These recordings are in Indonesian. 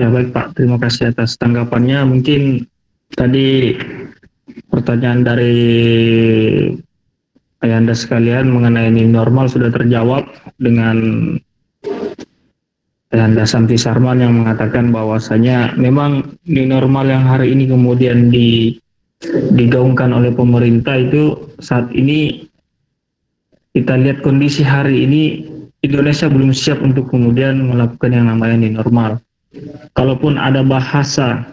Ya baik Pak, terima kasih atas tanggapannya. Mungkin tadi pertanyaan dari Ayahanda sekalian mengenai new normal sudah terjawab dengan Ayahanda Santi Sarman yang mengatakan bahwasanya memang new normal yang hari ini kemudian digaungkan oleh pemerintah itu saat ini kita lihat kondisi hari ini Indonesia belum siap untuk kemudian melakukan yang namanya new normal. Kalaupun ada bahasa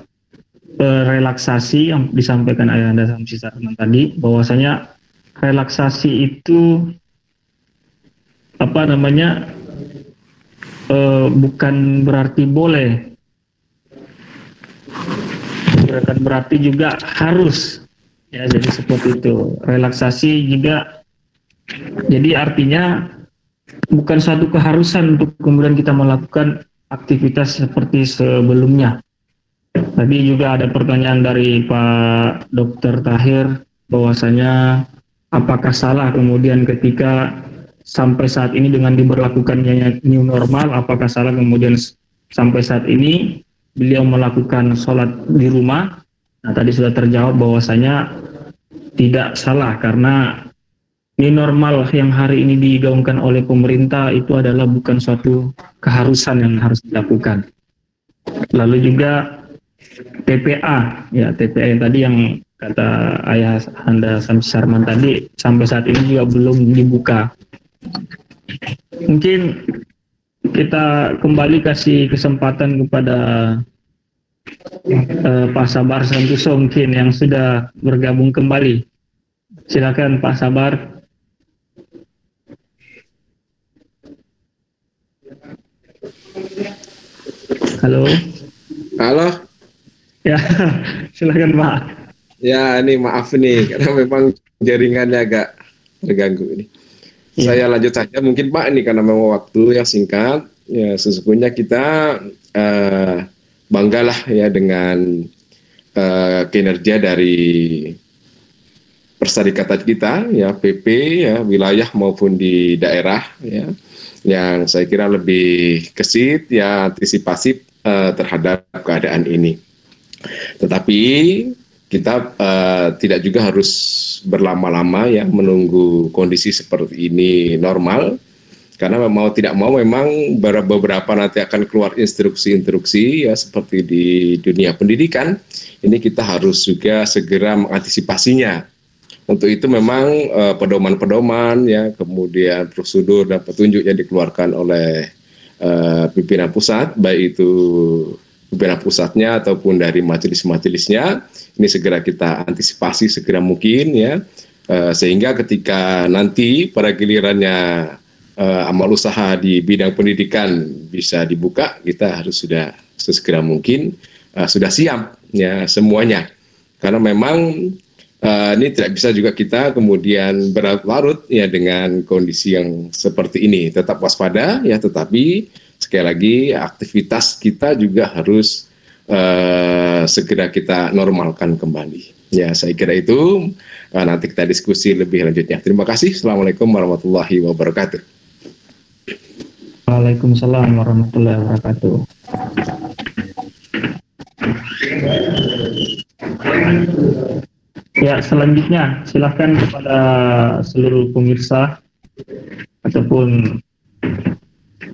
relaksasi yang disampaikan Ayahanda Samsi Sarman tadi, bahwasanya relaksasi itu bukan berarti boleh, bukan berarti juga harus. Ya, jadi seperti itu. Relaksasi juga, jadi artinya bukan suatu keharusan untuk kemudian kita melakukan aktivitas seperti sebelumnya. Tadi juga ada pertanyaan dari Pak Dr. Tahir bahwasanya apakah salah kemudian ketika sampai saat ini dengan diberlakukannya new normal, apakah salah kemudian sampai saat ini beliau melakukan sholat di rumah? Nah, tadi sudah terjawab bahwasanya tidak salah karena new normal yang hari ini digaungkan oleh pemerintah itu adalah bukan suatu keharusan yang harus dilakukan. Lalu juga TPA, ya TPA yang tadi yang kata Ayahanda Samsi Sarman tadi sampai saat ini juga belum dibuka. Mungkin kita kembali kasih kesempatan kepada Pak Sabar Santoso mungkin yang sudah bergabung kembali. Silakan Pak Sabar. Halo. Halo. Ya, silakan Pak. Ya, ini maaf nih karena memang jaringannya agak terganggu ini. Ya. Saya lanjut saja mungkin Pak ini karena memang waktu yang singkat. Ya, sesungguhnya kita banggalah ya dengan kinerja dari perserikatan kita ya PP ya wilayah maupun di daerah ya yang saya kira lebih gesit ya antisipasi terhadap keadaan ini. Tetapi kita tidak juga harus berlama-lama ya menunggu kondisi seperti ini normal, karena mau tidak mau memang beberapa nanti akan keluar instruksi-instruksi ya seperti di dunia pendidikan. Ini kita harus juga segera mengantisipasinya. Untuk itu memang pedoman-pedoman ya kemudian prosedur dan petunjuk yang dikeluarkan oleh pimpinan pusat, baik itu pimpinan pusatnya ataupun dari majelis-majelisnya, ini segera kita antisipasi segera mungkin ya, sehingga ketika nanti pada gilirannya amal usaha di bidang pendidikan bisa dibuka, kita harus sudah sesegera mungkin sudah siap ya semuanya, karena memang ini tidak bisa juga kita kemudian berlarut ya dengan kondisi yang seperti ini. Tetap waspada ya, tetapi sekali lagi aktivitas kita juga harus segera kita normalkan kembali. Ya, saya kira itu nanti kita diskusi lebih lanjutnya. Terima kasih. Assalamualaikum warahmatullahi wabarakatuh. Waalaikumsalam warahmatullahi wabarakatuh. Ya, selanjutnya silahkan kepada seluruh pemirsa ataupun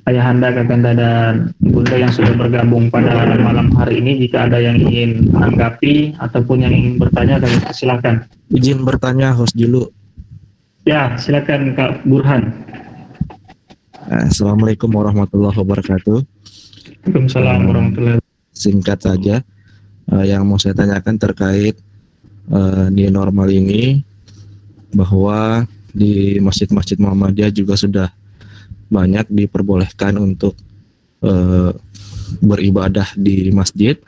ayahanda, kakanda, dan bunda yang sudah bergabung pada malam hari ini. Jika ada yang ingin menanggapi ataupun yang ingin bertanya, silakan. Izin bertanya host dulu. Ya, silakan Kak Burhan. Assalamualaikum warahmatullahi wabarakatuh. Waalaikumsalam warahmatullahi wabarakatuh. Singkat saja, yang mau saya tanyakan terkait new normal ini, bahwa di masjid-masjid Muhammadiyah juga sudah banyak diperbolehkan untuk beribadah di masjid.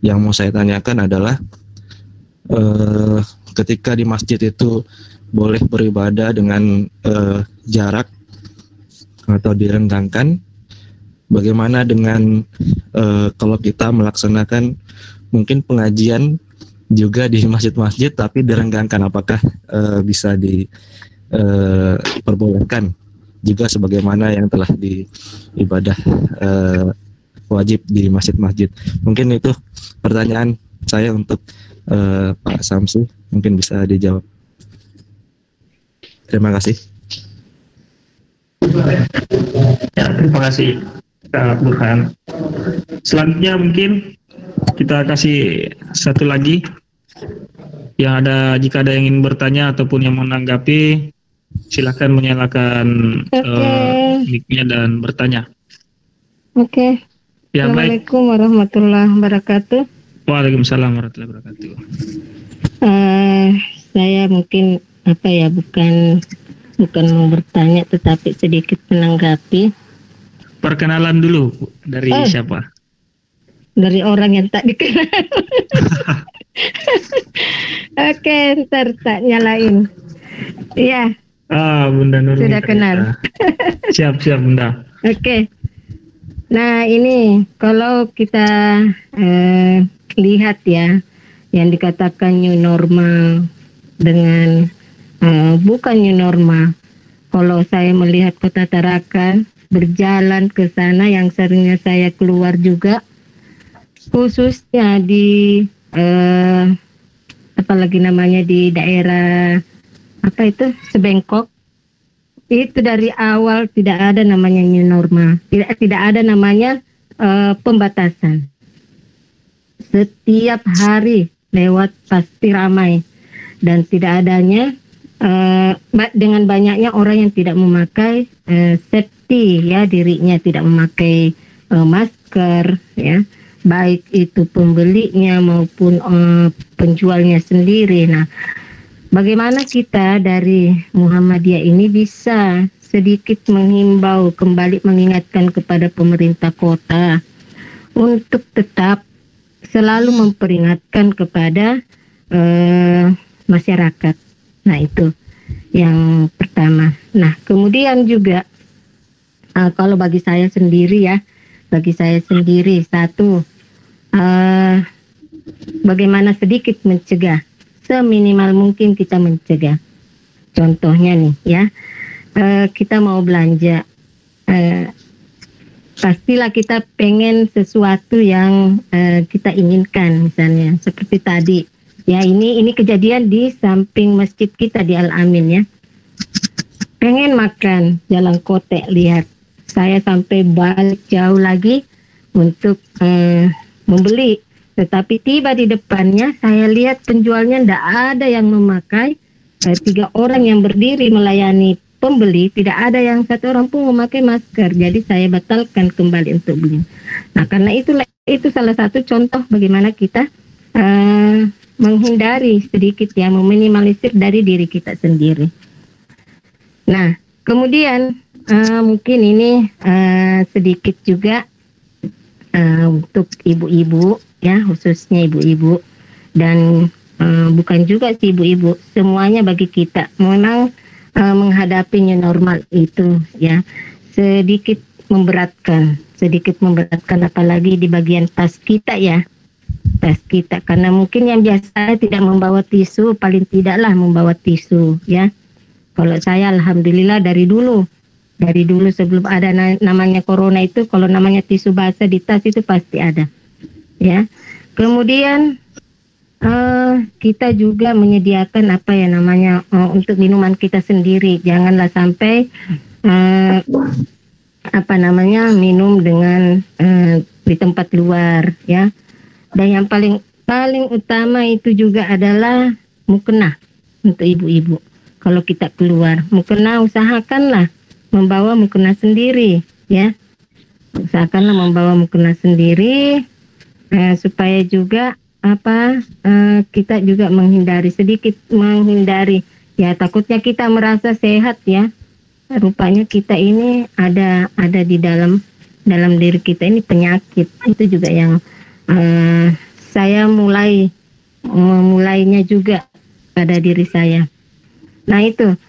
Yang mau saya tanyakan adalah ketika di masjid itu boleh beribadah dengan jarak atau direnggangkan, bagaimana dengan kalau kita melaksanakan mungkin pengajian juga di masjid-masjid tapi direnggangkan, apakah bisa diperbolehkan juga sebagaimana yang telah diibadah wajib di masjid-masjid. Mungkin itu pertanyaan saya untuk Pak Samsu, mungkin bisa dijawab. Terima kasih. Ya, terima kasih Kak Burhan. Selanjutnya mungkin kita kasih satu lagi yang ada, jika ada yang ingin bertanya ataupun yang menanggapi, silakan menyalakan mic-nya dan bertanya. Oke. Ya, baik. Assalamualaikum warahmatullahi wabarakatuh. Waalaikumsalam warahmatullahi wabarakatuh. Saya mungkin bukan mau bertanya tetapi sedikit menanggapi. Perkenalan dulu dari siapa? Dari orang yang tak dikenal. Oke, ntar tak nyalain. Iya. Bunda Nurul. Sudah kenal. Siap Bunda. Oke. Nah ini kalau kita lihat ya, yang dikatakan new normal dengan bukan new normal. Kalau saya melihat Kota Tarakan berjalan ke sana, yang seringnya saya keluar juga, khususnya di apalagi namanya di daerah Sebengkok, itu dari awal tidak ada namanya new normal, tidak ada namanya pembatasan. Setiap hari lewat pasti ramai, dan tidak adanya dengan banyaknya orang yang tidak memakai safety ya, dirinya tidak memakai masker ya, baik itu pembelinya maupun penjualnya sendiri. Nah, bagaimana kita dari Muhammadiyah ini bisa sedikit menghimbau, kembali mengingatkan kepada pemerintah kota untuk tetap selalu memperingatkan kepada masyarakat. Nah, itu yang pertama. Nah, kemudian juga kalau bagi saya sendiri satu, bagaimana sedikit mencegah, seminimal mungkin kita mencegah. Contohnya nih ya, kita mau belanja, pastilah kita pengen sesuatu yang kita inginkan, misalnya seperti tadi ya, ini kejadian di samping masjid kita di Al-Amin ya, pengen makan jalan kotek, lihat saya sampai balik jauh lagi untuk membeli, tetapi tiba di depannya saya lihat penjualnya tidak ada yang memakai, 3 orang yang berdiri melayani pembeli, tidak ada yang satu orang pun memakai masker. Jadi saya batalkan kembali untuk beli. Nah, karena itu salah satu contoh bagaimana kita menghindari sedikit ya, meminimalisir dari diri kita sendiri. Nah, kemudian mungkin ini sedikit juga untuk ibu-ibu ya, khususnya ibu-ibu, dan bukan juga sih ibu-ibu, semuanya bagi kita memang menghadapi new normal itu ya sedikit memberatkan, apalagi di bagian tas kita ya, karena mungkin yang biasa tidak membawa tisu, paling tidaklah membawa tisu ya. Kalau saya alhamdulillah dari dulu sebelum ada namanya corona itu, kalau namanya tisu basah di tas itu pasti ada ya. Kemudian kita juga menyediakan untuk minuman kita sendiri, janganlah sampai minum dengan di tempat luar ya. Dan yang paling utama itu juga adalah mukena untuk ibu-ibu. Kalau kita keluar, mukena usahakanlah membawa mukena sendiri ya. Usahakanlah membawa mukena sendiri supaya juga kita juga menghindari ya, takutnya kita merasa sehat ya, rupanya kita ini ada di dalam diri kita ini penyakit. Itu juga yang saya mulainya juga pada diri saya. Nah itu,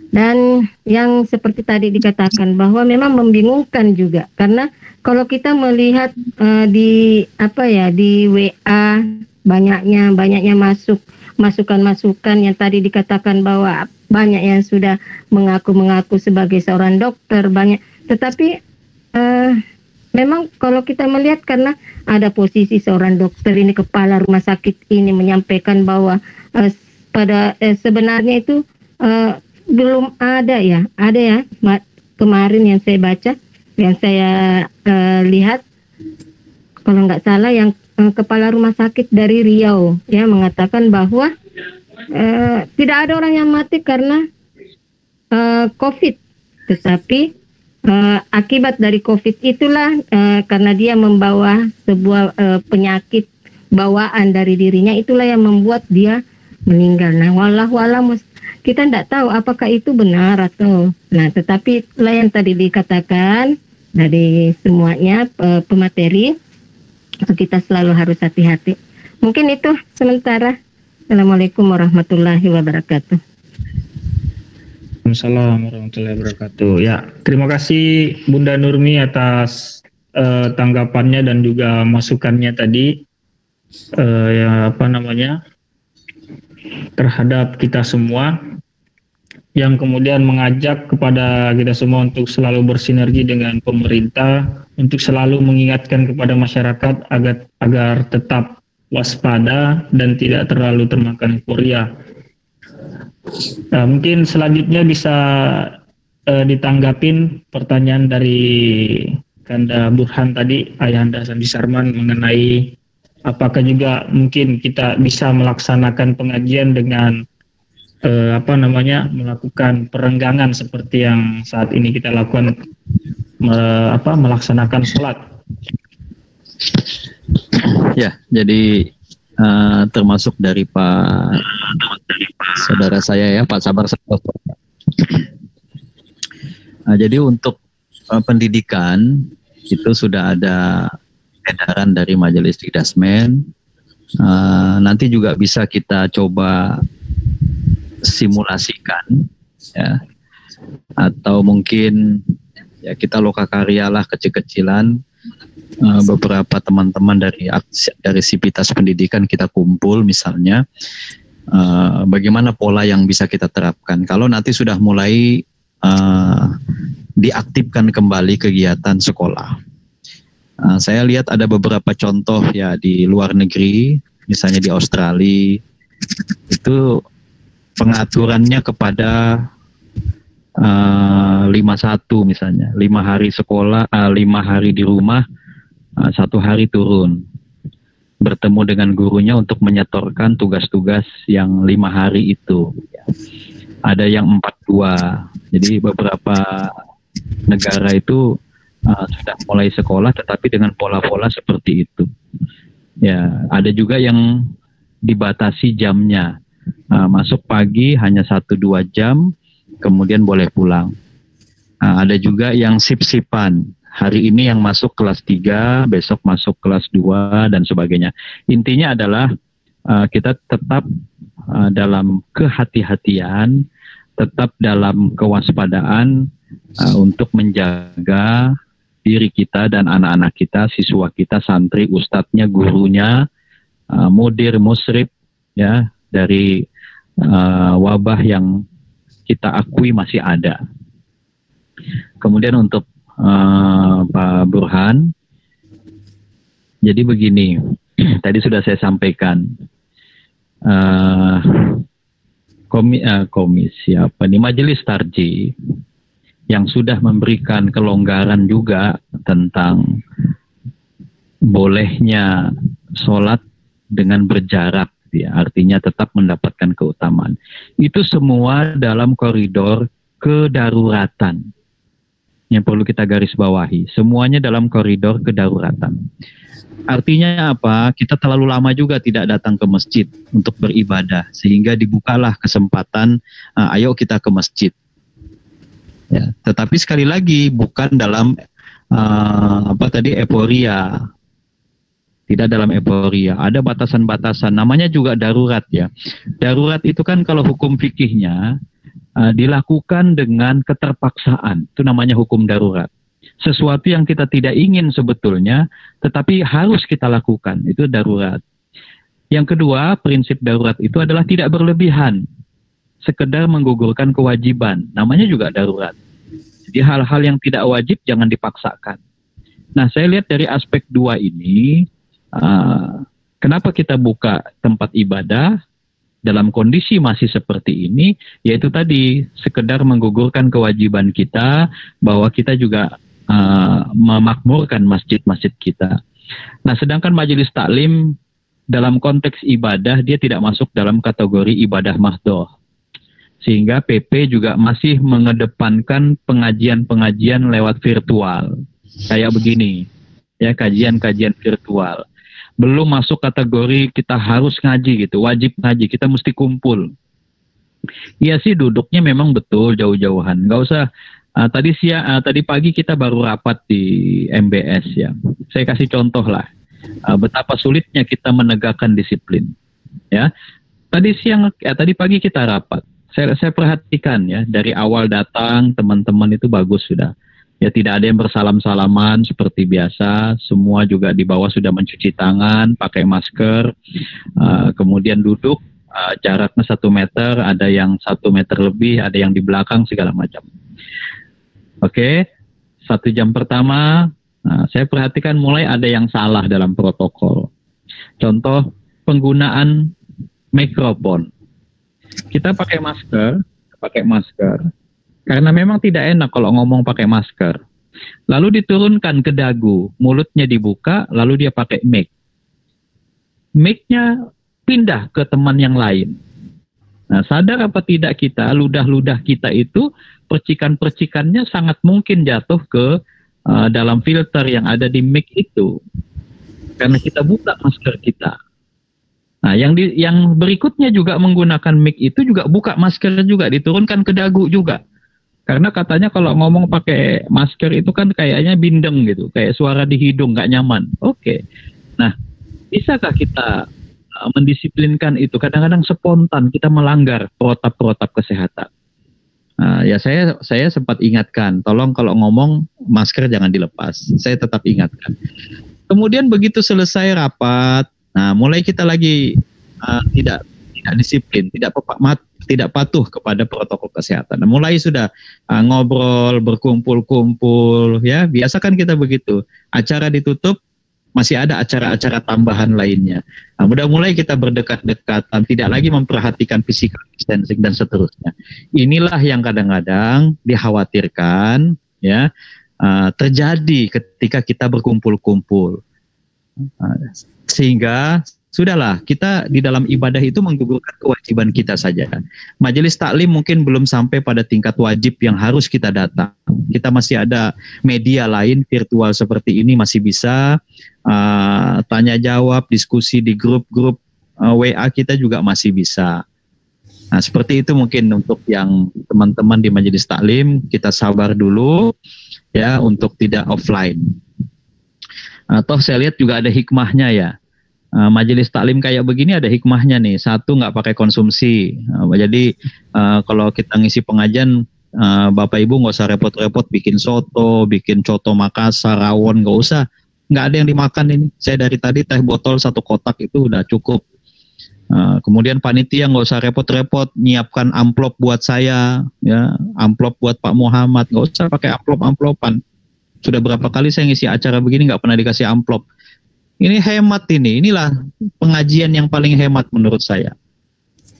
dan yang seperti tadi dikatakan bahwa memang membingungkan juga, karena kalau kita melihat di WA banyaknya masukan yang tadi dikatakan bahwa banyak yang sudah mengaku sebagai seorang dokter, banyak, tetapi memang kalau kita melihat karena ada posisi seorang dokter ini, kepala rumah sakit ini menyampaikan bahwa sebenarnya itu belum ada ya kemarin yang saya baca, yang saya lihat, kalau nggak salah yang kepala rumah sakit dari Riau ya mengatakan bahwa tidak ada orang yang mati karena COVID, tetapi akibat dari COVID itulah karena dia membawa sebuah penyakit bawaan dari dirinya, itulah yang membuat dia meninggal. Nah, wallahu a'lam, kita tidak tahu apakah itu benar atau. Nah, tetapi lah yang tadi dikatakan dari semuanya pemateri, kita selalu harus hati-hati. Mungkin itu sementara. Assalamualaikum warahmatullahi wabarakatuh. Waalaikumsalam warahmatullahi wabarakatuh. Ya, terima kasih Bunda Nurmi atas tanggapannya dan juga masukannya tadi terhadap kita semua, yang kemudian mengajak kepada kita semua untuk selalu bersinergi dengan pemerintah untuk selalu mengingatkan kepada masyarakat agar tetap waspada dan tidak terlalu termakan euforia. Mungkin selanjutnya bisa ditanggapin pertanyaan dari Kanda Burhan tadi, Ayahanda Sandi Sarman, mengenai apakah juga mungkin kita bisa melaksanakan pengajian dengan melakukan perenggangan seperti yang saat ini kita lakukan, melaksanakan sholat. Ya, jadi termasuk dari Pak saudara saya ya, Pak Sabar. Jadi untuk pendidikan itu sudah ada edaran dari Majelis Tidasmen. Nanti juga bisa kita coba simulasikan ya, atau mungkin ya kita lokakarya lah kecil-kecilan. Beberapa teman-teman dari Sivitas Pendidikan kita kumpul misalnya, bagaimana pola yang bisa kita terapkan kalau nanti sudah mulai diaktifkan kembali kegiatan sekolah. Saya lihat ada beberapa contoh ya di luar negeri, misalnya di Australia, itu pengaturannya kepada 5-1 misalnya, 5 hari sekolah, 5 hari di rumah, 1 hari turun, bertemu dengan gurunya untuk menyetorkan tugas-tugas yang 5 hari itu. Ada yang 4-2, jadi beberapa negara itu sudah mulai sekolah tetapi dengan pola-pola seperti itu. Ya, ada juga yang dibatasi jamnya, masuk pagi hanya 1-2 jam, kemudian boleh pulang. Ada juga yang sip-sipan. Hari ini yang masuk kelas 3, besok masuk kelas 2, dan sebagainya. Intinya adalah kita tetap dalam kehati-hatian, tetap dalam kewaspadaan untuk menjaga diri kita dan anak-anak kita, siswa kita, santri, ustadznya, gurunya, mudir, musrib, ya, dari wabah yang kita akui masih ada. Kemudian untuk Pak Burhan, jadi begini, tadi sudah saya sampaikan, Majelis Tarjih yang sudah memberikan kelonggaran juga tentang bolehnya sholat dengan berjarak, ya, artinya tetap mendapatkan keutamaan. Itu semua dalam koridor kedaruratan. Yang perlu kita garis bawahi, semuanya dalam koridor kedaruratan. Artinya apa? Kita terlalu lama juga tidak datang ke masjid untuk beribadah, sehingga dibukalah kesempatan, ayo kita ke masjid. Ya, tetapi sekali lagi bukan dalam euforia. Tidak dalam euforia, ada batasan-batasan, namanya juga darurat ya. Darurat itu kan kalau hukum fikihnya dilakukan dengan keterpaksaan, itu namanya hukum darurat. Sesuatu yang kita tidak ingin sebetulnya, tetapi harus kita lakukan, itu darurat. Yang kedua, prinsip darurat itu adalah tidak berlebihan, sekedar menggugurkan kewajiban, namanya juga darurat. Jadi hal-hal yang tidak wajib jangan dipaksakan. Nah, saya lihat dari aspek 2 ini, kenapa kita buka tempat ibadah dalam kondisi masih seperti ini, yaitu tadi sekedar menggugurkan kewajiban kita bahwa kita juga memakmurkan masjid-masjid kita. Nah, sedangkan majelis taklim dalam konteks ibadah dia tidak masuk dalam kategori ibadah mahdhah. Sehingga PP juga masih mengedepankan pengajian-pengajian lewat virtual. Kayak begini, ya, kajian-kajian virtual. Belum masuk kategori kita harus ngaji gitu, wajib ngaji, kita mesti kumpul. Iya sih, duduknya memang betul jauh-jauhan. Nggak usah, tadi pagi kita baru rapat di MBS ya. Saya kasih contoh lah, betapa sulitnya kita menegakkan disiplin. Ya, tadi pagi kita rapat. Saya perhatikan ya, dari awal datang teman-teman itu bagus sudah. Ya, tidak ada yang bersalam-salaman seperti biasa. Semua juga di bawah sudah mencuci tangan, pakai masker. Kemudian duduk, jaraknya 1 meter, ada yang 1 meter lebih, ada yang di belakang, segala macam. Oke, 1 jam pertama, saya perhatikan mulai ada yang salah dalam protokol. Contoh, penggunaan mikrofon. Kita pakai masker, karena memang tidak enak kalau ngomong pakai masker. Lalu diturunkan ke dagu, mulutnya dibuka, lalu dia pakai mic. Mic-nya pindah ke teman yang lain. Nah, sadar apa tidak kita, ludah-ludah kita itu, percikan-percikannya sangat mungkin jatuh ke dalam filter yang ada di mic itu. Karena kita buka masker kita. Nah, yang berikutnya juga menggunakan mic itu juga buka masker juga, diturunkan ke dagu juga. Karena katanya kalau ngomong pakai masker itu kan kayaknya bindeng gitu, kayak suara di hidung, nggak nyaman. Oke. Nah, bisakah kita mendisiplinkan itu? Kadang-kadang spontan kita melanggar protap-protap kesehatan. Ya saya sempat ingatkan, tolong kalau ngomong masker jangan dilepas. Saya tetap ingatkan. Kemudian begitu selesai rapat, nah mulai kita lagi tidak disiplin, tidak patuh kepada protokol kesehatan. Nah, mulai sudah ngobrol, berkumpul-kumpul, ya biasa kan kita begitu. Acara ditutup, masih ada acara-acara tambahan lainnya. Nah, udah mulai kita berdekat-dekatan, tidak lagi memperhatikan physical distancing dan seterusnya. Inilah yang kadang-kadang dikhawatirkan, ya, terjadi ketika kita berkumpul-kumpul. Sehingga sudahlah, kita di dalam ibadah itu menggugurkan kewajiban kita saja. Majelis taklim mungkin belum sampai pada tingkat wajib yang harus kita datang. Kita masih ada media lain virtual seperti ini, masih bisa tanya jawab, diskusi di grup-grup WA kita juga masih bisa. Nah, seperti itu mungkin untuk yang teman-teman di majelis taklim, kita sabar dulu ya untuk tidak offline. Toh saya lihat juga ada hikmahnya ya. Majelis taklim kayak begini ada hikmahnya nih. Satu, nggak pakai konsumsi. Jadi kalau kita ngisi pengajian, Bapak Ibu nggak usah repot-repot bikin soto, bikin coto Makassar, rawon, nggak usah. Nggak ada yang dimakan ini. Saya dari tadi teh botol 1 kotak itu udah cukup. Kemudian panitia nggak usah repot-repot nyiapkan amplop buat saya, ya, amplop buat Pak Muhammad, nggak usah pakai amplop-amplopan. Sudah berapa kali saya ngisi acara begini nggak pernah dikasih amplop. Ini hemat ini, inilah pengajian yang paling hemat menurut saya.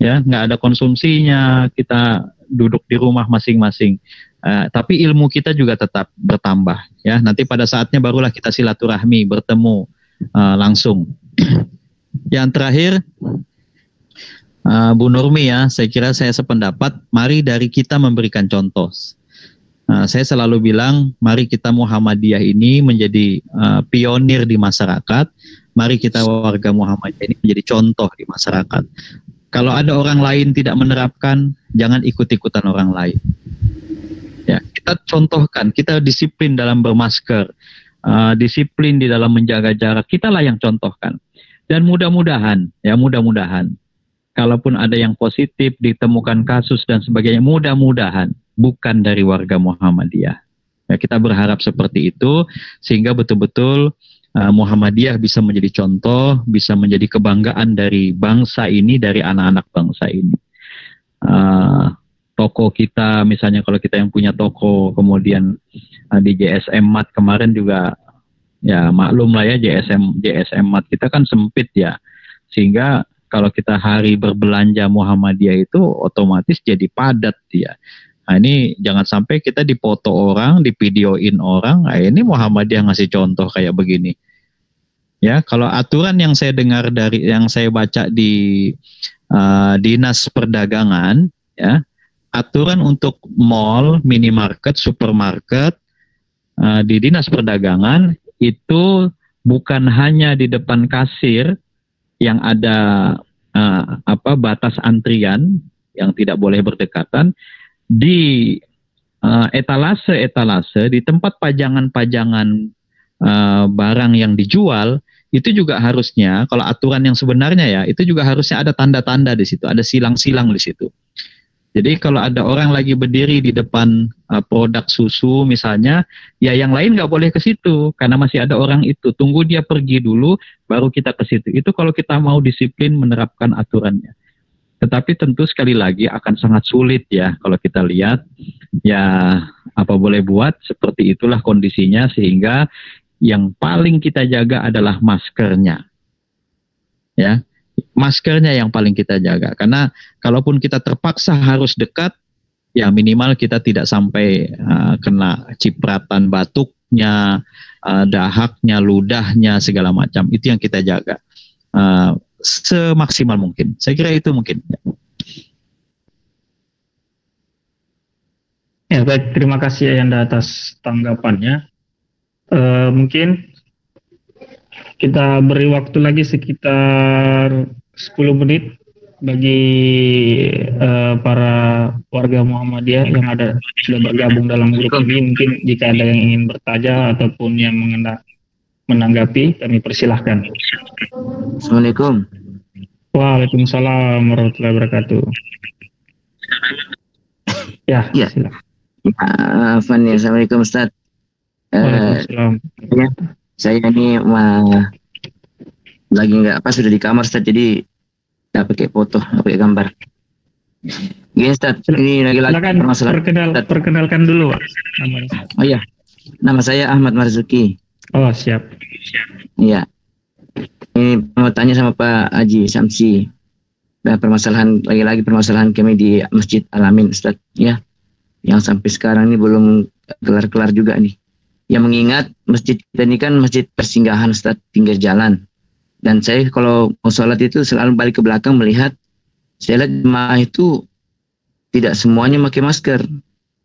Ya, nggak ada konsumsinya, kita duduk di rumah masing-masing. Tapi ilmu kita juga tetap bertambah. Ya, nanti pada saatnya barulah kita silaturahmi, bertemu langsung. Yang terakhir, Bu Nurmi ya, saya kira saya sependapat. Mari dari kita memberikan contoh. Saya selalu bilang, mari kita Muhammadiyah ini menjadi pionir di masyarakat. Mari kita warga Muhammadiyah ini menjadi contoh di masyarakat. Kalau ada orang lain tidak menerapkan, jangan ikut-ikutan orang lain. Ya, kita contohkan, kita disiplin dalam bermasker, disiplin di dalam menjaga jarak. Kitalah yang contohkan. Dan mudah-mudahan, kalaupun ada yang positif, ditemukan kasus dan sebagainya, mudah-mudahan bukan dari warga Muhammadiyah. Ya, kita berharap seperti itu sehingga betul-betul Muhammadiyah bisa menjadi contoh, bisa menjadi kebanggaan dari bangsa ini, dari anak-anak bangsa ini. Toko kita, misalnya kalau kita yang punya toko, kemudian di JSM Mat kemarin juga Ya maklum lah ya, JSM Mat kita kan sempit ya, sehingga kalau kita hari berbelanja Muhammadiyah itu otomatis jadi padat ya. Nah ini jangan sampai kita dipoto orang, divideoin orang, nah ini Muhammadiyah ngasih contoh kayak begini. Ya, kalau aturan yang saya dengar dari yang saya baca di Dinas Perdagangan, ya, aturan untuk mall, minimarket, supermarket di Dinas Perdagangan itu bukan hanya di depan kasir yang ada batas antrian yang tidak boleh berdekatan, di etalase di tempat pajangan-pajangan barang yang dijual itu juga harusnya, kalau aturan yang sebenarnya ya, itu juga harusnya ada tanda-tanda di situ, ada silang-silang di situ. Jadi kalau ada orang lagi berdiri di depan produk susu misalnya, ya yang lain nggak boleh ke situ karena masih ada orang itu. Tunggu dia pergi dulu, baru kita ke situ. Itu kalau kita mau disiplin menerapkan aturannya. Tetapi tentu sekali lagi akan sangat sulit ya kalau kita lihat. Ya apa boleh buat, seperti itulah kondisinya, sehingga yang paling kita jaga adalah maskernya. Ya. Maskernya yang paling kita jaga, karena kalaupun kita terpaksa harus dekat, ya minimal kita tidak sampai kena cipratan batuknya, dahaknya, ludahnya, segala macam. Itu yang kita jaga semaksimal mungkin. Saya kira itu mungkin. Ya baik, terima kasih Ayanda atas tanggapannya. Mungkin kita beri waktu lagi sekitar 10 menit bagi para warga Muhammadiyah yang sudah bergabung dalam grup ini. Mungkin jika ada yang ingin bertanya ataupun yang menanggapi, kami persilahkan. Assalamualaikum. Waalaikumsalam warahmatullahi wabarakatuh. Ya. Silakan. Assalamualaikum Ustaz. Waalaikumsalam. Saya ini lagi sudah di kamar Ustaz, jadi nggak pakai foto, nggak pakai gambar. Gini Ustaz, ini lagi permasalahan. Perkenalkan dulu Pak. Oh iya, nama saya Ahmad Marzuki. Oh siap. Iya. Ini mau tanya sama Pak Haji Samsi. Dan permasalahan kami di Masjid Al-Amin Ustaz, ya, yang sampai sekarang ini belum kelar-kelar juga nih. Yang mengingat masjid kita ini kan masjid persinggahan Ustaz, pinggir jalan. Dan saya kalau mau sholat itu selalu balik ke belakang melihat, saya lihat jemaah itu tidak semuanya pakai masker.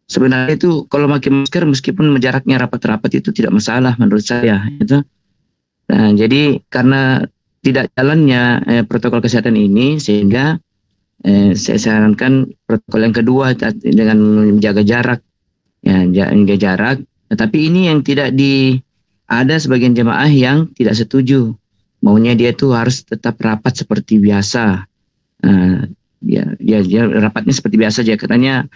Sebenarnya itu kalau pakai masker meskipun jaraknya rapat-rapat itu tidak masalah menurut saya. Gitu. Nah, jadi karena tidak jalannya protokol kesehatan ini, sehingga saya sarankan protokol yang kedua dengan menjaga jarak. Ya, menjaga jarak. Tetapi ini yang ada sebagian jemaah yang tidak setuju. Maunya dia tuh harus tetap rapat seperti biasa. Dia rapatnya seperti biasa aja. Katanya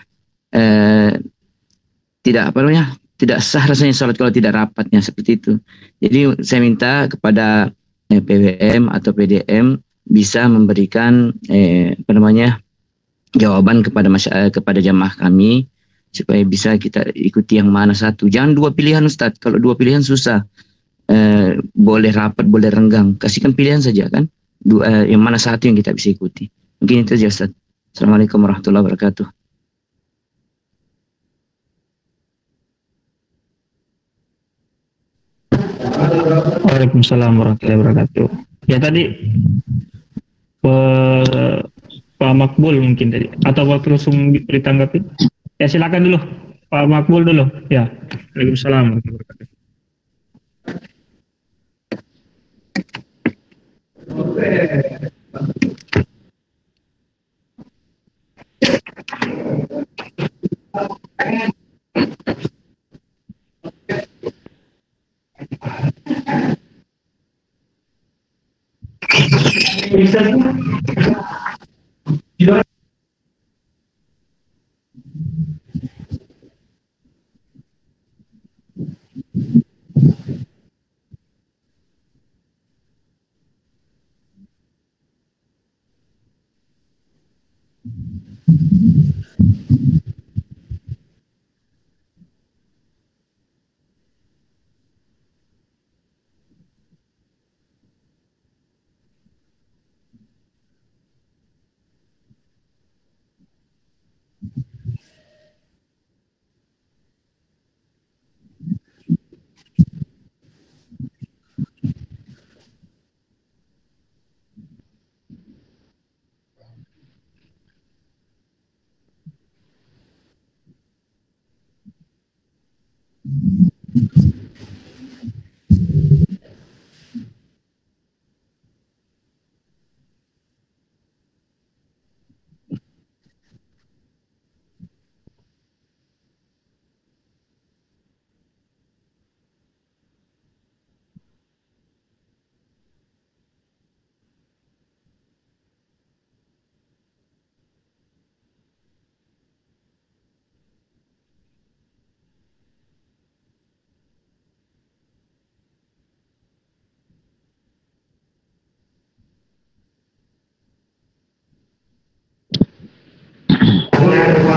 tidak sah rasanya sholat kalau tidak rapatnya seperti itu. Jadi saya minta kepada PWM atau PDM bisa memberikan jawaban kepada jamaah kami, supaya bisa kita ikuti yang mana satu. Jangan dua pilihan Ustadz. Kalau dua pilihan susah. Boleh rapat, boleh renggang. Kasihkan pilihan saja kan. Yang mana satu yang kita bisa ikuti. Mungkin itu saja Ustadz. Assalamualaikum warahmatullahi wabarakatuh. Waalaikumsalam warahmatullahi wabarakatuh. Ya tadi Pak Makbul mungkin tadi. Atau waktu langsung ditanggapi? Ya silakan dulu, Pak Makbul dulu. Ya, waalaikumsalam warahmatullahi wabarakatuh.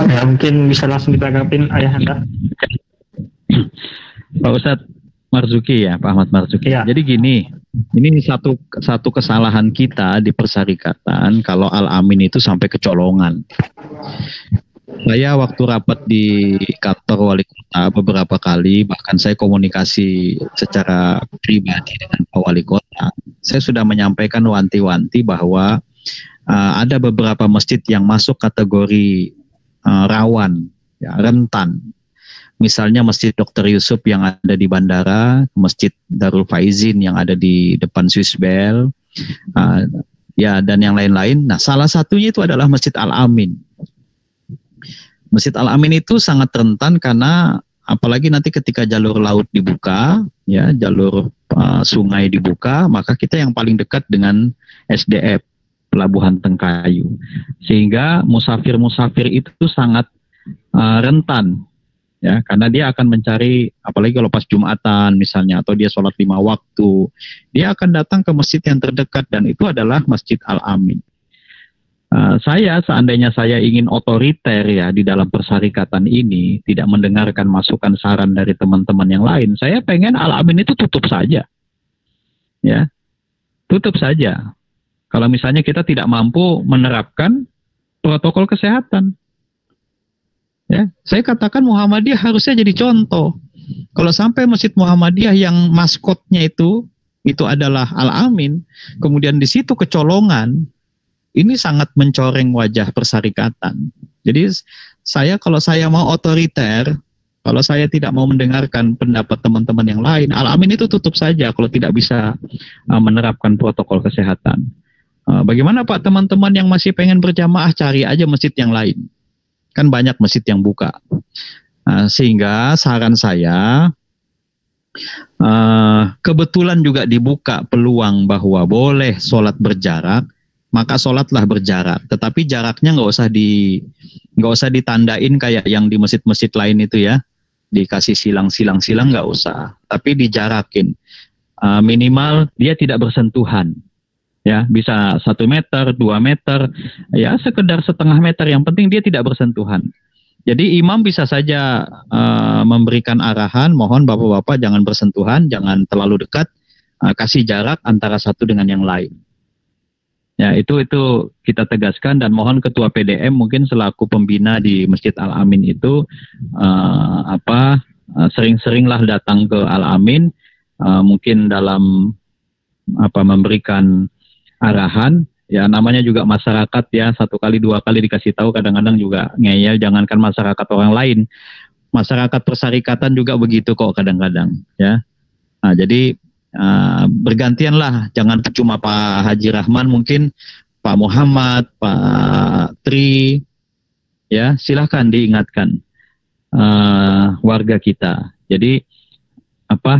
Ya, mungkin bisa langsung ditanggapin Ayahanda. Pak Ustadz Marzuki ya, Pak Ahmad Marzuki. Ya. Jadi gini, ini satu kesalahan kita di persyarikatan kalau Al-Amin itu sampai kecolongan. Saya waktu rapat di kantor wali kota beberapa kali, bahkan saya komunikasi secara pribadi dengan Pak Wali Kota. Saya sudah menyampaikan wanti-wanti bahwa ada beberapa masjid yang masuk kategori rawan, ya, rentan. Misalnya Masjid Dr. Yusuf yang ada di bandara, Masjid Darul Faizin yang ada di depan Swissbell, ya, dan yang lain-lain. Nah, salah satunya itu adalah Masjid Al-Amin. Masjid Al-Amin itu sangat rentan karena apalagi nanti ketika jalur laut dibuka, ya, jalur sungai dibuka, maka kita yang paling dekat dengan SDF, Pelabuhan Tengkayu. Sehingga musafir-musafir itu sangat rentan. Ya, karena dia akan mencari, apalagi kalau pas Jumatan misalnya, atau dia sholat 5 waktu, dia akan datang ke masjid yang terdekat, dan itu adalah Masjid Al-Amin. Seandainya saya ingin otoriter ya di dalam persyarikatan ini, tidak mendengarkan masukan saran dari teman-teman yang lain, saya pengen Al-Amin itu tutup saja. Ya, tutup saja. Kalau misalnya kita tidak mampu menerapkan protokol kesehatan. Ya, saya katakan Muhammadiyah harusnya jadi contoh. Kalau sampai Masjid Muhammadiyah yang maskotnya itu adalah Al-Amin, kemudian di situ kecolongan, ini sangat mencoreng wajah persyarikatan. Jadi kalau saya mau otoriter, kalau saya tidak mau mendengarkan pendapat teman-teman yang lain, Al-Amin itu tutup saja kalau tidak bisa menerapkan protokol kesehatan. Bagaimana Pak teman-teman yang masih pengen berjamaah, cari aja masjid yang lain. Kan banyak masjid yang buka. Sehingga saran saya, kebetulan juga dibuka peluang bahwa boleh sholat berjarak, maka sholatlah berjarak. Tetapi jaraknya nggak usah ditandain kayak yang di masjid-masjid lain itu ya, dikasih silang nggak usah. Tapi dijarakin, minimal dia tidak bersentuhan. Ya, bisa 1 meter, 2 meter, ya sekedar setengah meter, yang penting dia tidak bersentuhan. Jadi imam bisa saja memberikan arahan, mohon bapak-bapak jangan bersentuhan, jangan terlalu dekat, kasih jarak antara satu dengan yang lain. Ya, itu kita tegaskan, dan mohon Ketua PDM mungkin selaku pembina di Masjid Al-Amin itu sering-seringlah datang ke Al-Amin, mungkin dalam memberikan arahan, ya namanya juga masyarakat ya, 1 kali 2 kali dikasih tahu kadang-kadang juga ngeyel, jangankan masyarakat orang lain, masyarakat persyarikatan juga begitu kok kadang-kadang ya. Nah, jadi bergantianlah, jangan cuma Pak Haji Rahman, mungkin Pak Muhammad, Pak Tri, ya silahkan diingatkan warga kita. Jadi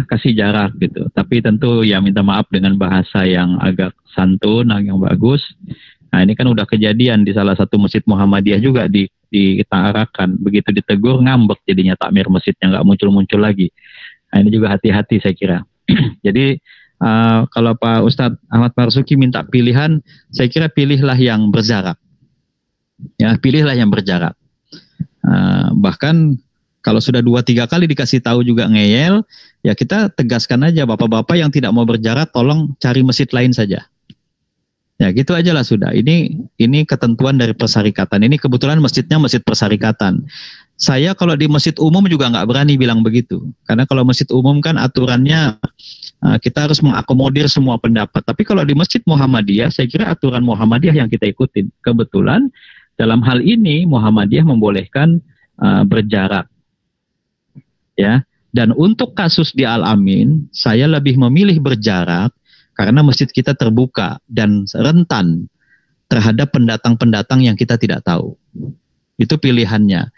kasih jarak gitu. Tapi tentu ya minta maaf dengan bahasa yang agak santun, yang bagus. Nah, ini kan udah kejadian di salah satu masjid Muhammadiyah juga ditarakan. Begitu ditegur ngambek jadinya takmir masjidnya nggak muncul-muncul lagi. Nah, ini juga hati-hati saya kira. Jadi kalau Pak Ustadz Ahmad Marzuki minta pilihan, saya kira pilihlah yang berjarak. Ya, pilihlah yang berjarak. Bahkan kalau sudah 2-3 kali dikasih tahu juga ngeyel, ya kita tegaskan aja, bapak-bapak yang tidak mau berjarak tolong cari masjid lain saja. Ya gitu aja lah sudah. Ini ketentuan dari persyarikatan. Ini kebetulan masjidnya masjid persyarikatan. Saya kalau di masjid umum juga nggak berani bilang begitu. Karena kalau masjid umum kan aturannya kita harus mengakomodir semua pendapat. Tapi kalau di Masjid Muhammadiyah, saya kira aturan Muhammadiyah yang kita ikutin. Kebetulan dalam hal ini Muhammadiyah membolehkan berjarak. Ya, dan untuk kasus di Al-Amin, saya lebih memilih berjarak karena masjid kita terbuka dan rentan terhadap pendatang-pendatang yang kita tidak tahu. Itu pilihannya.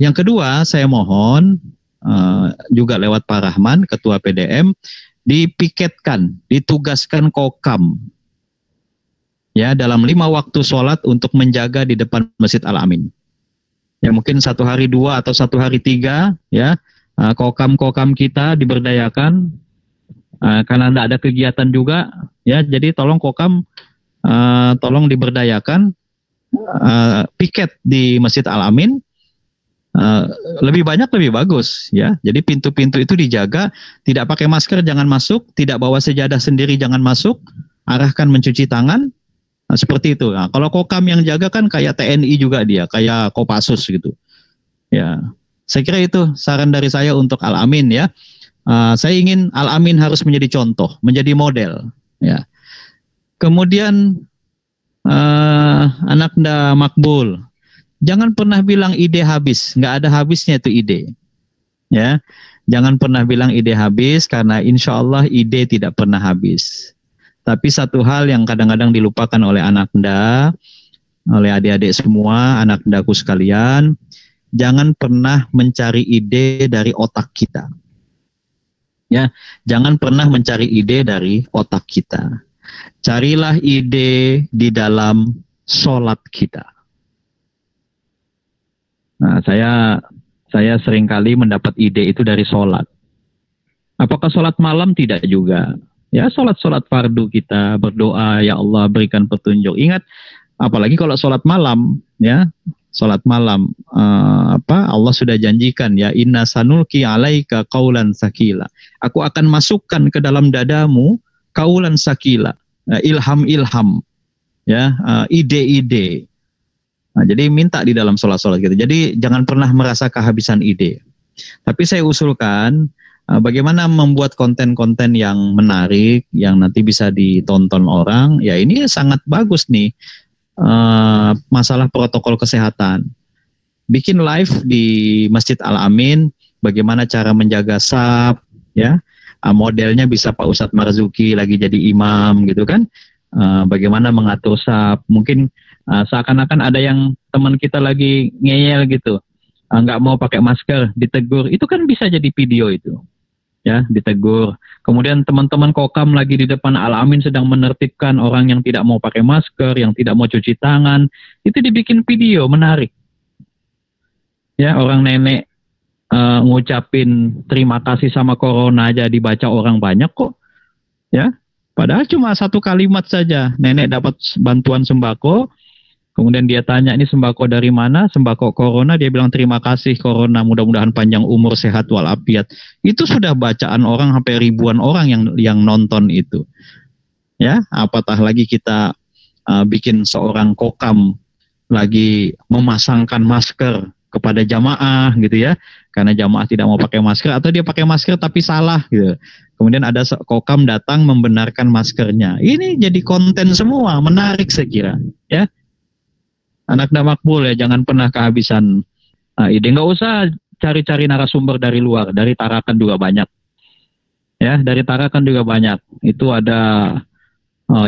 Yang kedua, saya mohon juga lewat Pak Rahman, Ketua PDM, dipiketkan, ditugaskan Kokam ya dalam 5 waktu sholat untuk menjaga di depan Masjid Al-Amin. Ya mungkin 1 hari 2 atau 1 hari 3 ya, kokam-kokam kita diberdayakan karena tidak ada kegiatan juga ya, jadi tolong kokam tolong diberdayakan piket di Masjid Al-Amin, lebih banyak lebih bagus ya. Jadi pintu-pintu itu dijaga, tidak pakai masker jangan masuk, tidak bawa sejadah sendiri jangan masuk, arahkan mencuci tangan. Nah, seperti itu. Nah, kalau Kokam yang jaga kan kayak TNI juga dia, kayak Kopassus gitu. Ya, saya kira itu saran dari saya untuk Al-Amin ya. Saya ingin Al-Amin harus menjadi contoh, menjadi model. Ya. Kemudian Anakda Makbul, jangan pernah bilang ide habis, nggak ada habisnya itu ide. Ya, jangan pernah bilang ide habis karena insya Allah ide tidak pernah habis. Tapi satu hal yang kadang-kadang dilupakan oleh Anakda, oleh adik-adik semua, Anakdaku sekalian, jangan pernah mencari ide dari otak kita. Ya, jangan pernah mencari ide dari otak kita. Carilah ide di dalam sholat kita. Nah, saya seringkali mendapat ide itu dari sholat. Apakah sholat malam? Tidak juga. Ya, sholat fardu kita berdoa, ya Allah berikan petunjuk. Ingat, apalagi kalau sholat malam, ya, sholat malam, Allah sudah janjikan, ya, inna sanulki alaika qaulan sakila. Aku akan masukkan ke dalam dadamu qaulan sakila, ilham-ilham, ya, ide-ide. Nah, jadi minta di dalam sholat-sholat gitu. Jadi jangan pernah merasa kehabisan ide. Tapi saya usulkan, bagaimana membuat konten-konten yang menarik, yang nanti bisa ditonton orang, ya ini sangat bagus nih, masalah protokol kesehatan. Bikin live di Masjid Al-Amin, bagaimana cara menjaga saf, ya, modelnya bisa Pak Ustadz Marzuki lagi jadi imam gitu kan, bagaimana mengatur saf, mungkin seakan-akan ada yang teman kita lagi ngeyel gitu, nggak mau pakai masker, ditegur, itu kan bisa jadi video itu. Ya, ditegur. Kemudian teman-teman Kokam lagi di depan Al-Amin sedang menertibkan orang yang tidak mau pakai masker, yang tidak mau cuci tangan, itu dibikin video menarik. Ya, orang nenek ngucapin terima kasih sama corona aja dibaca orang banyak kok. Ya, padahal cuma satu kalimat saja, nenek dapat bantuan sembako. Kemudian dia tanya, ini sembako dari mana? Sembako corona. Dia bilang terima kasih corona, mudah-mudahan panjang umur, sehat walafiat. Itu sudah bacaan orang sampai ribuan orang yang nonton itu. Ya, apatah lagi kita bikin seorang Kokam lagi memasangkan masker kepada jamaah gitu ya. Karena jamaah tidak mau pakai masker, atau dia pakai masker tapi salah gitu. Kemudian ada Kokam datang membenarkan maskernya. Ini jadi konten semua, menarik saya kira, ya. Anakda Makbul ya, jangan pernah kehabisan ide. Nggak usah cari-cari narasumber dari luar, dari Tarakan juga banyak. Ya, dari Tarakan juga banyak. Itu ada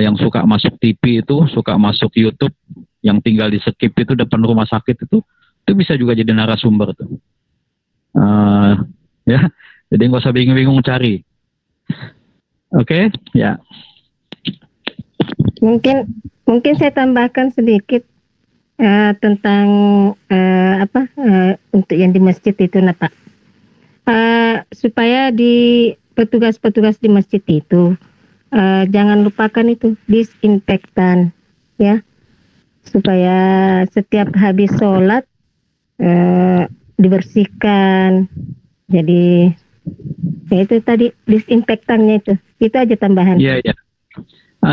yang suka masuk TV itu, suka masuk YouTube, yang tinggal di skip itu depan rumah sakit itu bisa juga jadi narasumber tuh. Ya, jadi nggak usah bingung-bingung cari. Oke, ya. Mungkin saya tambahkan sedikit. Tentang untuk yang di masjid itu, nah Pak, supaya di petugas-petugas di masjid itu jangan lupakan itu disinfektan, ya, supaya setiap habis sholat dibersihkan. Jadi ya itu tadi disinfektannya itu aja tambahan. Iya, ya.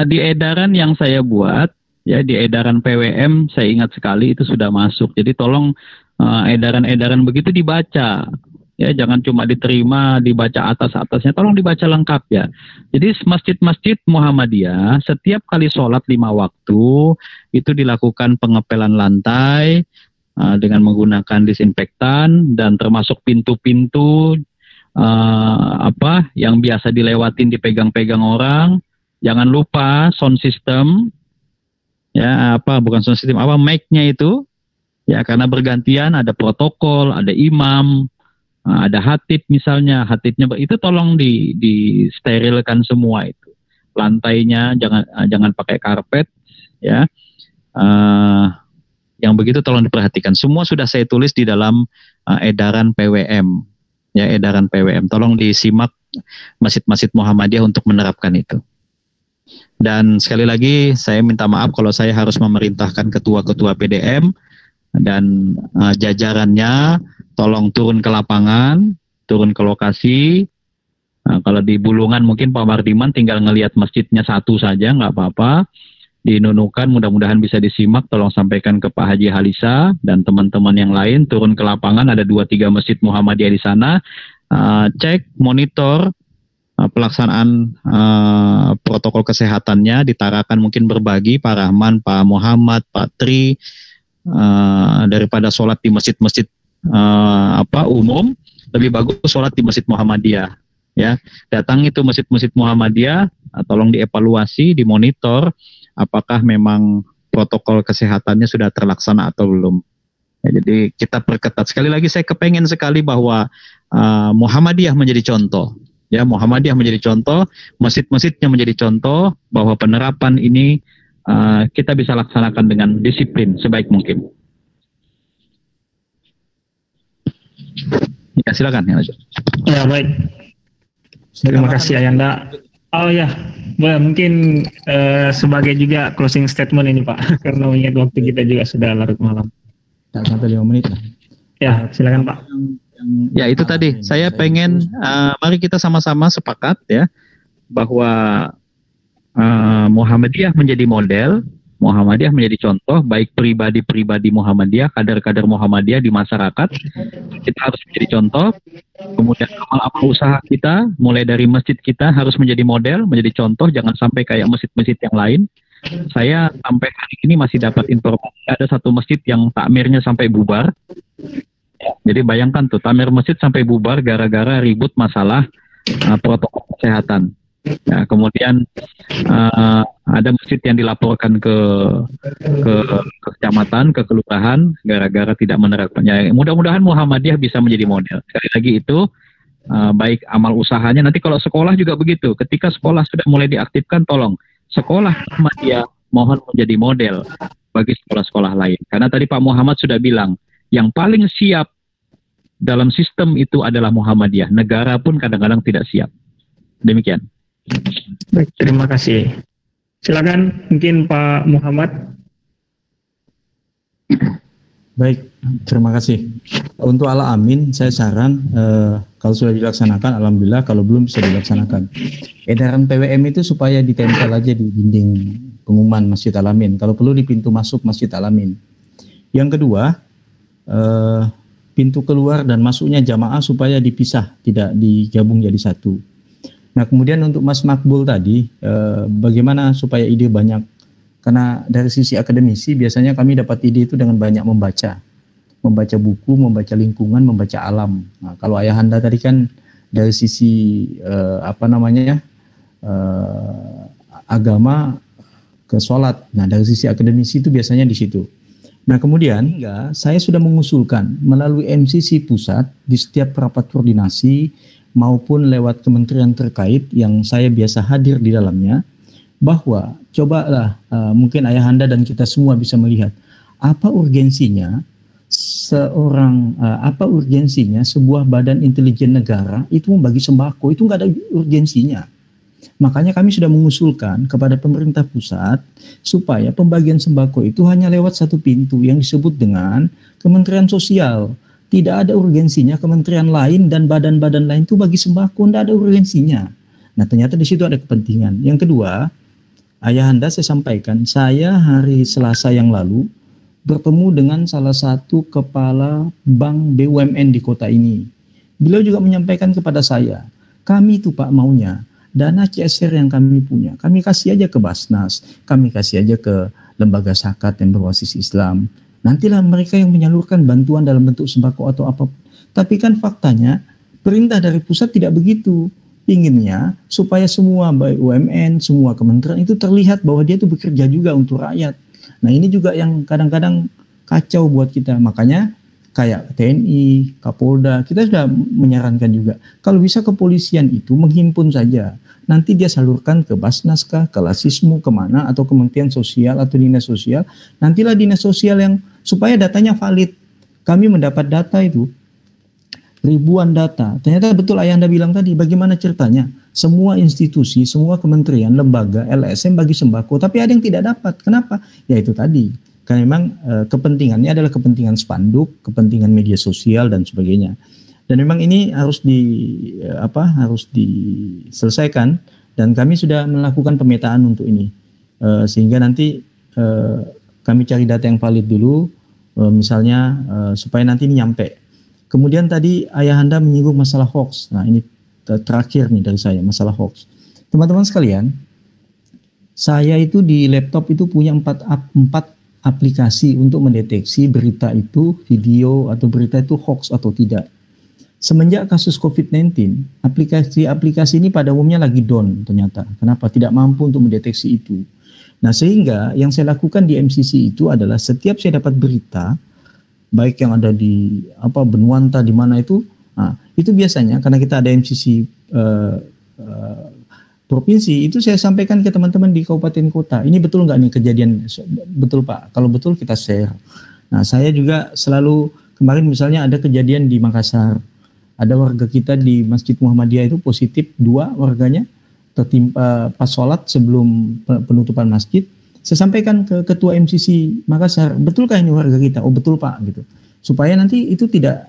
Di edaran yang saya buat, ya, di edaran PWM saya ingat sekali itu sudah masuk. Jadi tolong edaran-edaran begitu dibaca. Ya, jangan cuma diterima, dibaca atas-atasnya, tolong dibaca lengkap ya. Jadi masjid-masjid Muhammadiyah setiap kali sholat 5 waktu itu dilakukan pengepelan lantai dengan menggunakan disinfektan, dan termasuk pintu-pintu yang biasa dilewatin dipegang-pegang orang. Jangan lupa sound system. Ya, bukan sound system, mic-nya itu, ya, karena bergantian, ada protokol, ada imam, ada hatib misalnya, hatibnya itu tolong disterilkan semua itu. Lantainya jangan pakai karpet, ya. Yang begitu tolong diperhatikan. Semua sudah saya tulis di dalam edaran PWM, ya, edaran PWM. Tolong disimak masjid-masjid Muhammadiyah untuk menerapkan itu. Dan sekali lagi saya minta maaf kalau saya harus memerintahkan ketua-ketua PDM dan jajarannya tolong turun ke lapangan, turun ke lokasi. Nah, kalau di Bulungan mungkin Pak Mardiman tinggal ngelihat masjidnya satu saja, nggak apa-apa. Di Nunukan mudah-mudahan bisa disimak, tolong sampaikan ke Pak Haji Halisa dan teman-teman yang lain, turun ke lapangan, ada 2-3 masjid Muhammadiyah di sana, cek, monitor pelaksanaan protokol kesehatannya, ditarakan mungkin berbagi Pak Rahman, Pak Muhammad, Pak Tri, daripada sholat di masjid-masjid umum, lebih bagus sholat di Masjid Muhammadiyah. Ya, datang itu masjid-masjid Muhammadiyah, tolong dievaluasi, dimonitor, apakah memang protokol kesehatannya sudah terlaksana atau belum. Ya, jadi kita perketat. Sekali lagi saya kepengen sekali bahwa Muhammadiyah menjadi contoh. Ya, Muhammadiyah menjadi contoh, masjid-masjidnya menjadi contoh bahwa penerapan ini kita bisa laksanakan dengan disiplin sebaik mungkin. Ya, silakan. Ya, baik. Terima kasih Ayanda. Oh ya, boleh mungkin sebagai juga closing statement ini Pak, karena mengingat waktu kita juga sudah larut malam. Tak sampai 5 menit lah. Ya, silakan Pak. Ya, itu tadi. Saya pengen, mari kita sama-sama sepakat ya, bahwa Muhammadiyah menjadi model, Muhammadiyah menjadi contoh, baik pribadi-pribadi Muhammadiyah, kader-kader Muhammadiyah di masyarakat. Kita harus menjadi contoh. Kemudian amal-amal usaha kita, mulai dari masjid kita harus menjadi model, menjadi contoh, jangan sampai kayak masjid-masjid yang lain. Saya sampai hari ini masih dapat informasi ada satu masjid yang takmirnya sampai bubar. Jadi bayangkan tuh, takmir masjid sampai bubar gara-gara ribut masalah protokol kesehatan. Ya, kemudian ada masjid yang dilaporkan ke kecamatan, ke kelurahan gara-gara tidak menerapkannya. Mudah-mudahan Muhammadiyah bisa menjadi model. Sekali lagi itu baik amal usahanya. Nanti kalau sekolah juga begitu. Ketika sekolah sudah mulai diaktifkan, tolong sekolah Muhammadiyah mohon menjadi model bagi sekolah-sekolah lain. Karena tadi Pak Muhammad sudah bilang, yang paling siap dalam sistem itu adalah Muhammadiyah. Negara pun kadang-kadang tidak siap. Demikian. Baik, terima kasih. Silakan mungkin Pak Muhammad. Baik, terima kasih. Untuk ala amin, saya saran kalau sudah dilaksanakan, alhamdulillah. Kalau belum bisa dilaksanakan. Edaran PWM itu supaya ditempel aja di dinding pengumuman Masjid Al-Amin. Kalau perlu di pintu masuk Masjid Al-Amin. Yang kedua, pintu keluar dan masuknya jamaah supaya dipisah, tidak digabung jadi satu. Nah, kemudian untuk Mas Makbul tadi, bagaimana supaya ide banyak? Karena dari sisi akademisi biasanya kami dapat ide itu dengan banyak membaca buku, membaca lingkungan, membaca alam. Nah, kalau Ayahanda tadi kan dari sisi agama ke sholat. Nah, dari sisi akademisi itu biasanya di situ. Nah, kemudian saya sudah mengusulkan melalui MCC pusat di setiap rapat koordinasi maupun lewat kementerian terkait yang saya biasa hadir di dalamnya, bahwa cobalah mungkin Ayahanda dan kita semua bisa melihat apa urgensinya sebuah badan intelijen negara itu membagi sembako. Itu nggak ada urgensinya. Makanya kami sudah mengusulkan kepada pemerintah pusat supaya pembagian sembako itu hanya lewat satu pintu yang disebut dengan Kementerian Sosial. Tidak ada urgensinya kementerian lain dan badan-badan lain itu bagi sembako, tidak ada urgensinya. Nah, ternyata di situ ada kepentingan. Yang kedua, Ayahanda saya sampaikan, saya hari Selasa yang lalu bertemu dengan salah satu kepala bank BUMN di kota ini. Beliau juga menyampaikan kepada saya, kami itu Pak maunya dana CSR yang kami punya, kami kasih aja ke Basnas, kami kasih aja ke lembaga zakat yang berbasis Islam. Nantilah mereka yang menyalurkan bantuan dalam bentuk sembako atau apapun. Tapi kan faktanya perintah dari pusat tidak begitu. Inginnya supaya semua BUMN, semua kementerian itu terlihat bahwa dia itu bekerja juga untuk rakyat. Nah, ini juga yang kadang-kadang kacau buat kita. Makanya kayak TNI, Kapolda, kita sudah menyarankan juga. Kalau bisa kepolisian itu menghimpun saja. Nanti dia salurkan ke Basnas kah, ke Lasismu, kemana, atau Kementerian Sosial atau Dinas Sosial. Nantilah Dinas Sosial yang supaya datanya valid. Kami mendapat data itu, ribuan data. Ternyata betul Ayahanda bilang tadi, bagaimana ceritanya? semua institusi, semua kementerian, lembaga, LSM bagi sembako, tapi ada yang tidak dapat. Kenapa? Ya itu tadi. Karena memang kepentingannya adalah kepentingan spanduk, kepentingan media sosial dan sebagainya. Dan memang ini harus harus diselesaikan, dan kami sudah melakukan pemetaan untuk ini. Sehingga nanti kami cari data yang valid dulu, misalnya supaya nanti ini nyampe. Kemudian tadi Ayahanda menyinggung masalah hoax. Nah, ini terakhir nih dari saya, masalah hoax. Teman-teman sekalian, saya itu di laptop itu punya 4 aplikasi untuk mendeteksi berita itu, video atau berita itu hoax atau tidak. Semenjak kasus COVID-19, aplikasi ini pada umumnya lagi down ternyata. Kenapa? Tidak mampu untuk mendeteksi itu. Nah, sehingga yang saya lakukan di MCC itu adalah setiap saya dapat berita, baik yang ada di Benuanta di mana itu, itu biasanya karena kita ada MCC provinsi, itu saya sampaikan ke teman-teman di kabupaten kota. Ini betul nggak nih kejadian? Betul Pak. Kalau betul kita share. Nah, saya juga selalu, kemarin misalnya ada kejadian di Makassar, ada warga kita di Masjid Muhammadiyah itu positif 2 warganya tertimpa pas sholat sebelum penutupan masjid. Saya sampaikan ke Ketua MCC Makassar, betulkah ini warga kita? Oh betul Pak, gitu. Supaya nanti itu tidak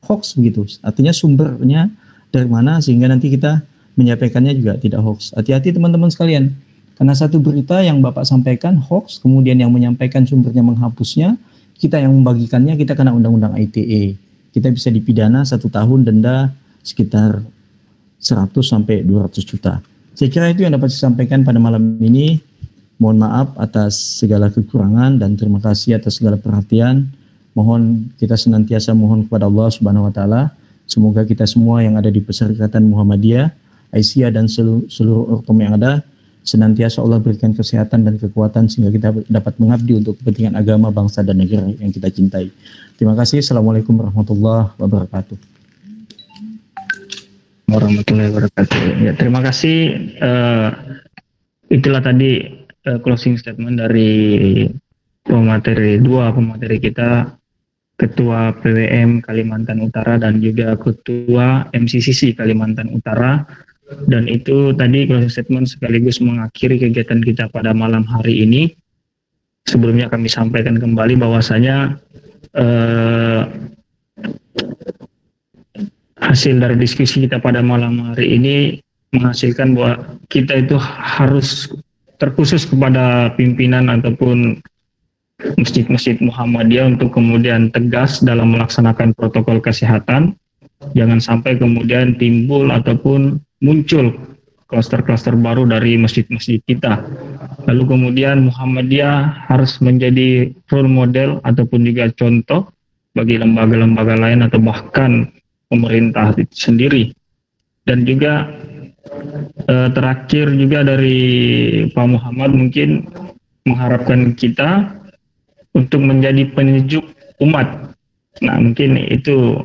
hoax begitu. Artinya sumbernya dari mana, sehingga nanti kita menyampaikannya juga tidak hoax. Hati-hati teman-teman sekalian, karena satu berita yang Bapak sampaikan hoax, kemudian yang menyampaikan sumbernya menghapusnya, kita yang membagikannya, kita kena undang-undang ITE. Kita bisa dipidana 1 tahun, denda sekitar 100 sampai 200 juta. Saya kira itu yang dapat saya sampaikan pada malam ini. Mohon maaf atas segala kekurangan dan terima kasih atas segala perhatian. Mohon kita senantiasa mohon kepada Allah Subhanahu wa taala, semoga kita semua yang ada di Perserikatan Muhammadiyah, Aisyah dan seluruh ortom yang ada, senantiasa Allah berikan kesehatan dan kekuatan sehingga kita dapat mengabdi untuk kepentingan agama, bangsa dan negara yang kita cintai. Terima kasih. Assalamualaikum warahmatullahi wabarakatuh. Warahmatullahi wabarakatuh. Ya, terima kasih. Itulah tadi closing statement dari pemateri kita, Ketua PWM Kalimantan Utara dan juga Ketua MCCC Kalimantan Utara. Dan itu tadi closing statement sekaligus mengakhiri kegiatan kita pada malam hari ini. Sebelumnya kami sampaikan kembali bahwasanya hasil dari diskusi kita pada malam hari ini menghasilkan bahwa kita itu harus terkhusus kepada pimpinan ataupun masjid-masjid Muhammadiyah untuk kemudian tegas dalam melaksanakan protokol kesehatan. Jangan sampai kemudian timbul ataupun muncul klaster-klaster baru dari masjid-masjid kita. Lalu kemudian Muhammadiyah harus menjadi role model ataupun juga contoh bagi lembaga-lembaga lain atau bahkan pemerintah itu sendiri. Dan juga terakhir juga dari Pak Muhammad mungkin mengharapkan kita untuk menjadi penyejuk umat. Nah, mungkin itu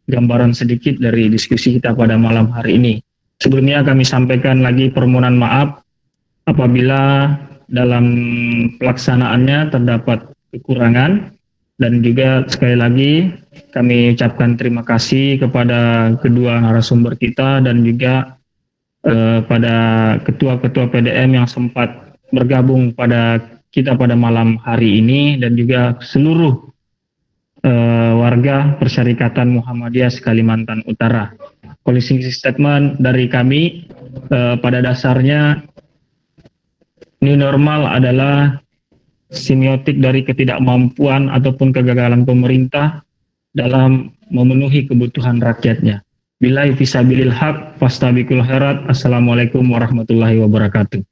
gambaran sedikit dari diskusi kita pada malam hari ini. Sebelumnya kami sampaikan lagi permohonan maaf apabila dalam pelaksanaannya terdapat kekurangan, dan juga sekali lagi kami ucapkan terima kasih kepada kedua narasumber kita dan juga pada ketua-ketua PDM yang sempat bergabung pada kita pada malam hari ini, dan juga seluruh warga Persyarikatan Muhammadiyah Kalimantan Utara. Closing statement dari kami, pada dasarnya new normal adalah semiotik dari ketidakmampuan ataupun kegagalan pemerintah dalam memenuhi kebutuhan rakyatnya. Billahi fisabilil haq, fastabiqul khairat. Assalamualaikum warahmatullahi wabarakatuh.